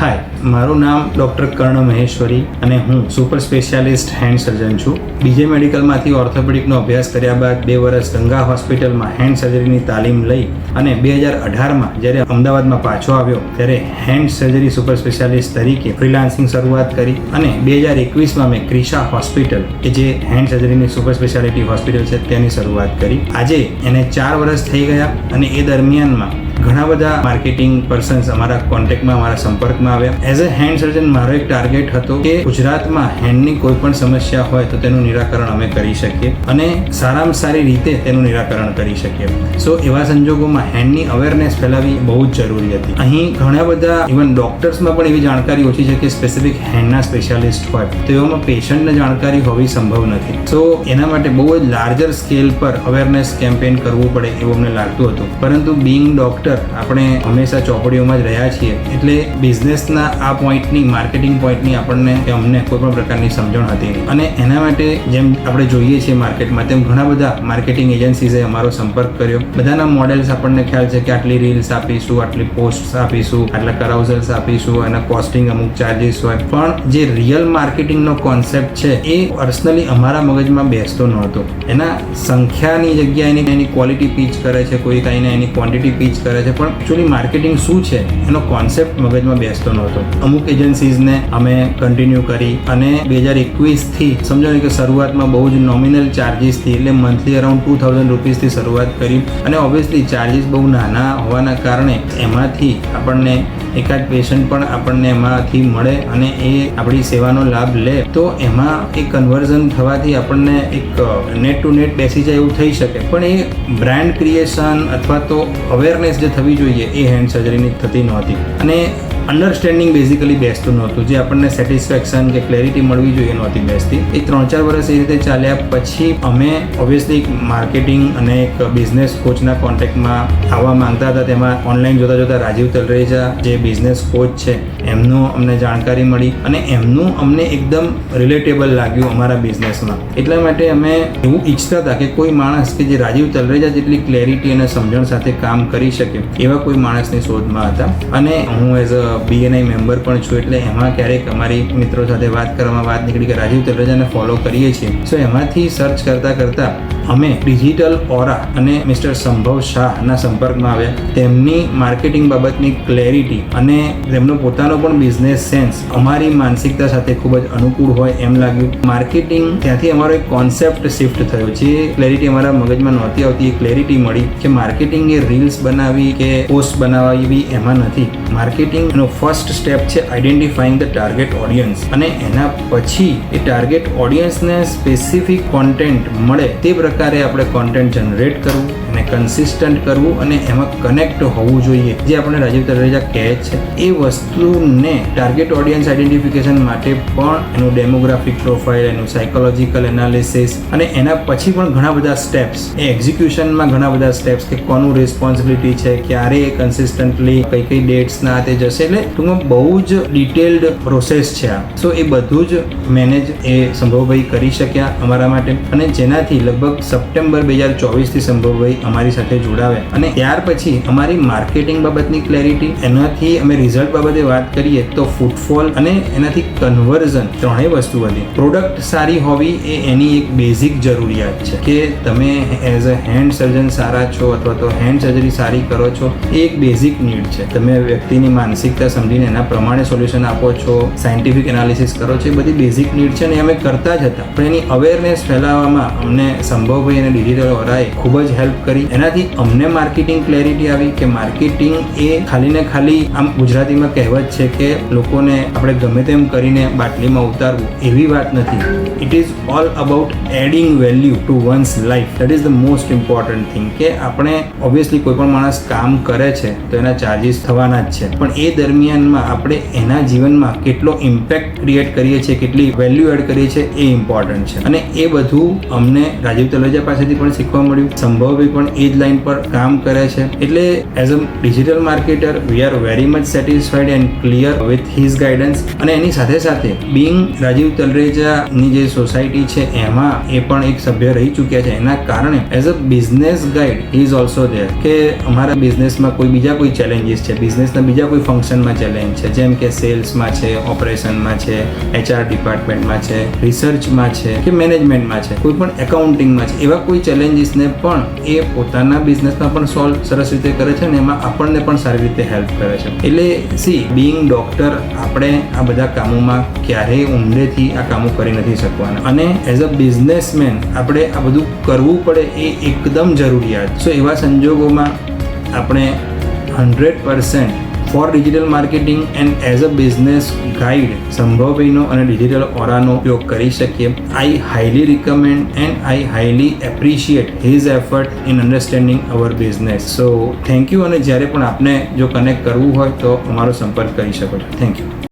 હાય, મારું નામ ડૉક્ટર કર્ણ મહેશ્વરી અને હું સુપર સ્પેશિયાલિસ્ટ હેન્ડ સર્જન છું. બીજે મેડિકલમાંથી ઓર્થોપેડિકનો અભ્યાસ કર્યા બાદ 2 વર્ષ ગંગા હોસ્પિટલમાં હેન્ડ સર્જરીની તાલીમ લઈ અને 2018માં જ્યારે અમદાવાદમાં પાછો આવ્યો ત્યારે હેન્ડ સર્જરી સુપર સ્પેશિયાલિસ્ટ તરીકે ફ્રીલાન્સિંગ શરૂઆત કરી અને 2021માં મેં ક્રિશા હોસ્પિટલ કે જે હેન્ડ સર્જરીની સુપર સ્પેશિયાલિટી હોસ્પિટલ છે તેની શરૂઆત કરી. આજે એને 4 વર્ષ થઈ ગયા અને એ દરમિયાનમાં ઘણા બધા માર્કેટિંગ પર્સન્સ અમારા કોન્ટેક્ટમાં, અમારા સંપર્કમાં આવ્યા. એઝ અ હેન્ડ સર્જન મારો એક ટાર્ગેટ હતો કે ગુજરાતમાં હેન્ડની કોઈ પણ સમસ્યા હોય તો તેનું નિરાકરણ અમે કરી શકીએ અને સારામાં સારી રીતે તેનું નિરાકરણ કરી શકીએ. સો એવા સંજોગોમાં હેન્ડની અવેરનેસ ફેલાવી બહુ જ જરૂરી હતી. અહીં ઘણા બધા ઇવન ડોક્ટર્સમાં પણ એવી જાણકારી ઓછી છે કે સ્પેસિફિક હેન્ડના સ્પેશિયાલિસ્ટ હોય તો એવામાં પેશન્ટને જાણકારી હોવી સંભવ નથી. સો એના માટે બહુ જ લાર્જર સ્કેલ પર અવેરનેસ કેમ્પેન કરવું પડે એવું અમને લાગતું હતું. પરંતુ બીઇંગ ડોક્ટર આપણે હંમેશા ચોપડીઓમાં જ રહ્યા છીએ એટલે બિઝનેસના આ પોઈન્ટની, માર્કેટિંગ પોઈન્ટની આપણને કે અમને કોઈ પણ પ્રકારની સમજણ હતી નહીં. અને એના માટે જેમ આપણે જોઈએ છીએ માર્કેટમાં તેમ ઘણા બધા માર્કેટિંગ એજન્સીઝે અમારો સંપર્ક કર્યો. બધાના મોડેલ્સ આપણને ખ્યાલ છે કે આટલી રીલ્સ આપીશું, આટલી પોસ્ટ્સ આપીશું, આટલા કરાઉઝલ્સ આપીશું, એના કોસ્ટિંગ અમુક ચાર્જીસ હોય. પણ જે રિયલ માર્કેટિંગનો કોન્સેપ્ટ છે એ પર્સનલી અમારા મગજમાં બેસતો નહોતો. એના સંખ્યાની જગ્યાએ એની ક્વોલિટી પીચ કરે છે, કોઈ કાંઈને એની ક્વોન્ટિટી પીચ કરે છે, પણ એકચ્યુઅલી માર્કેટિંગ શું છે એનો કોન્સેપ્ટ મગજમાં બેસતો નહોતો. અમુક એજન્સીઝને અમે કન્ટિન્યુ કરી અને 2021થી સમજો ને કે શરૂઆતમાં બહુ જ નોમિનલ ચાર્જીસથી એટલે મંથલી અરાઉન્ડ 2000 રૂપીસથી શરૂઆત કરી અને ઓબ્વિયસલી ચાર્જીસ બહુ નાના હોવાના કારણે એમાંથી આપણને એકાદ પેશન્ટ પણ આપણને એમાંથી મળે અને એ આપણી સેવાનો લાભ લે તો એમાં એ કન્વર્ઝન થવાથી આપણને એક નેટ ટુ નેટ બેસી જાય એવું થઈ શકે. પણ એ બ્રાન્ડ ક્રિએશન અથવા તો અવેરનેસ જે થવી જોઈએ એ હેન્ડ સર્જરીની થતી નહોતી અને અન્ડરસ્ટેન્ડિંગ બેઝિકલી બેસતું નહોતું. જે આપણને સેટિસ્ફેક્શન કે ક્લેરિટી મળવી જોઈએ નહોતી બેસતી. એ 3-4 વર્ષ એ રીતે ચાલ્યા પછી અમે ઓબ્વિયસલી માર્કેટિંગ અને એક બિઝનેસ કોચના કોન્ટેક્ટમાં આવવા માંગતા હતા. તેમાં ઓનલાઈન જોતા રાજીવ તલરેજા જે બિઝનેસ કોચ છે એમનું અમને જાણકારી મળી અને એમનું અમને એકદમ રિલેટેબલ લાગ્યું અમારા બિઝનેસમાં. એટલા માટે અમે એવું ઈચ્છતા હતા કે કોઈ માણસ કે જે રાજીવ તલરેજા જેટલી ક્લેરિટી અને સમજણ સાથે કામ કરી શકે એવા કોઈ માણસની શોધમાં હતા. અને હું એઝ અ BNI મેમ્બર પણ છું એટલે એમાં ક્યારેક અમારી મિત્રો સાથે વાત કરવામાં વાત નીકળી કે રાજીવ તલરેજાને ફોલો કરીએ છીએ. સો એમાંથી સર્ચ કરતાં અમે ડિજિટલ ઓરા અને મિસ્ટર સંભવ શાહના સંપર્કમાં આવ્યા. તેમની માર્કેટિંગ બાબતની ક્લેરિટી અને તેમનો પોતાનો પણ બિઝનેસ સેન્સ અમારી માનસિકતા સાથે ખૂબ જ અનુકૂળ હોય એમ લાગ્યું. માર્કેટિંગ ત્યાંથી અમારો એક કોન્સેપ્ટ શિફ્ટ થયો. જે ક્લેરિટી અમારા મગજમાં નહોતી આવતી એ ક્લેરિટી મળી કે માર્કેટિંગ એ રીલ્સ બનાવી કે પોસ્ટ બનાવવી એમાં નથી. માર્કેટિંગ એનો ફર્સ્ટ સ્ટેપ છે આઈડેન્ટિફાઈંગ ધ ટાર્ગેટ ઓડિયન્સ અને એના પછી એ ટાર્ગેટ ઓડિયન્સને સ્પેસિફિક કોન્ટેન્ટ મળે તે પ્રકારે આપણે કોન્ટેન્ટ જનરેટ કરવું અને કન્સિસ્ટન્ટ કરવું અને એમાં કનેક્ટ હોવું જોઈએ. જે આપણે રાજીવ તલરેજા કહે છે એ વસ્તુને ટાર્ગેટ ઓડિયન્સ આઈડેન્ટિફિકેશન માટે પણ એનું ડેમોગ્રાફિક પ્રોફાઇલ, એનું સાયકોલોજીકલ એનાલિસિસ અને એના પછી પણ ઘણા બધા સ્ટેપ્સ, એ એક્ઝિક્યુશનમાં ઘણા બધા સ્ટેપ્સ કે કોનું રિસ્પોન્સિબિલિટી છે, ક્યારે કન્સિસ્ટન્ટલી કઈ ડેટ્સના તે જશે. એટલે ટૂંકમાં બહુ જ ડિટેલ્ડ પ્રોસેસ છે આ. સો એ બધું જ મેનેજ એ સંભવભાઈ કરી શક્યા અમારા માટે અને જેનાથી લગભગ સપ્ટેમ્બર 2024થી સંભવભાઈ અમારી સાથે જોડાવ્યા અને ત્યાર પછી અમારી માર્કેટિંગ બાબતની ક્લેરિટી, એનાથી અમે રિઝલ્ટ બાબતે વાત કરીએ તો ફૂટફોલ અને એનાથી કન્વર્ઝન ત્રણેય વસ્તુ હતી. પ્રોડક્ટ સારી હોવી એ એની એક બેઝિક જરૂરિયાત છે કે તમે એઝ અ હેન્ડ સર્જન સારા છો અથવા તો હેન્ડ સર્જરી સારી કરો છો એ એક બેઝિક નીડ છે. તમે વ્યક્તિની માનસિકતા સમજીને એના પ્રમાણે સોલ્યુશન આપો છો, સાયન્ટિફિક એનાલિસિસ કરો છો, એ બધી બેઝિક નીડ છે અને અમે કરતા જ હતા. પણ એની અવેરનેસ ફેલાવવામાં અમને સંભવભાઈ અને ડિજિટલ ઓરાએ ખૂબ જ હેલ્પ કરી. એનાથી અમને માર્કેટિંગ ક્લેરિટી આવી કે માર્કેટિંગ એ ખાલી ને ખાલી આમ ગુજરાતીમાં કહેવત છે કે લોકોને આપણે ગમે તેમ કરીને બાટલીમાં ઉતારવું એવી વાત નથી. It is all about adding value to one's life. That is the most important thing કે આપણે ઓબ્વિયસલી કોઈ પણ માણસ કામ કરે છે તો એના ચાર્જીસ થવાના જ છે, પણ એ દરમિયાનમાં આપણે એના જીવનમાં કેટલો ઇમ્પેક્ટ ક્રિએટ કરીએ છીએ, કેટલી વેલ્યુ એડ કરીએ છીએ એ ઇમ્પોર્ટન્ટ છે. અને એ બધું અમને રાજીવ તલરેજા પાસેથી પણ શીખવા મળ્યું, સંભવભાઈ પણ એ જ લાઈન પર કામ કરે છે. એટલે as a digital marketer we are very much satisfied and clear with his guidance. અને એની સાથે સાથે બિંગ રાજીવ તલરેજાની જે સોસાયટી છે એમાં એ પણ એક સભ્ય રહી ચૂક્યા છે. એના કારણે as a business guide he is also there કે અમારા બિઝનેસમાં બીજા કોઈ ચેલેન્જીસ છે, બિઝનેસના બીજા કોઈ ફંક્શનમાં ચેલેન્જ છે, જેમ કે સેલ્સમાં છે, ઓપરેશનમાં છે, HR ડિપાર્ટમેન્ટમાં છે, રિસર્ચમાં છે કે મેનેજમેન્ટમાં છે, કોઈ પણ એકાઉન્ટિંગમાં છે, એવા કોઈ ચેલેન્જીસને પણ એ પોતાના બિઝનેસમાં પણ સોલ્વ સરસ રીતે કરે છે અને એમાં આપણને પણ સારી રીતે હેલ્પ કરે છે. એટલે સી બિંગ ડોક્ટર આપણે આ બધા કામોમાં ક્યારેય ઊંડેથી આ કામો કરી નથી શકવાના અને એઝ અ બિઝનેસમેન આપણે આ બધું કરવું પડે એ એકદમ જરૂરિયાત. સો એવા સંજોગોમાં આપણે 100% for digital marketing and as a business guide સંભવભાઈનો અને ડિજિટલ ઓરાનો ઉપયોગ કરી શકીએ. I highly recommend and I highly appreciate his effort in understanding our business. So thank you. અને જ્યારે પણ આપને જો કનેક્ટ કરવું હોય તો અમારો સંપર્ક કરી શકો છો. Thank you.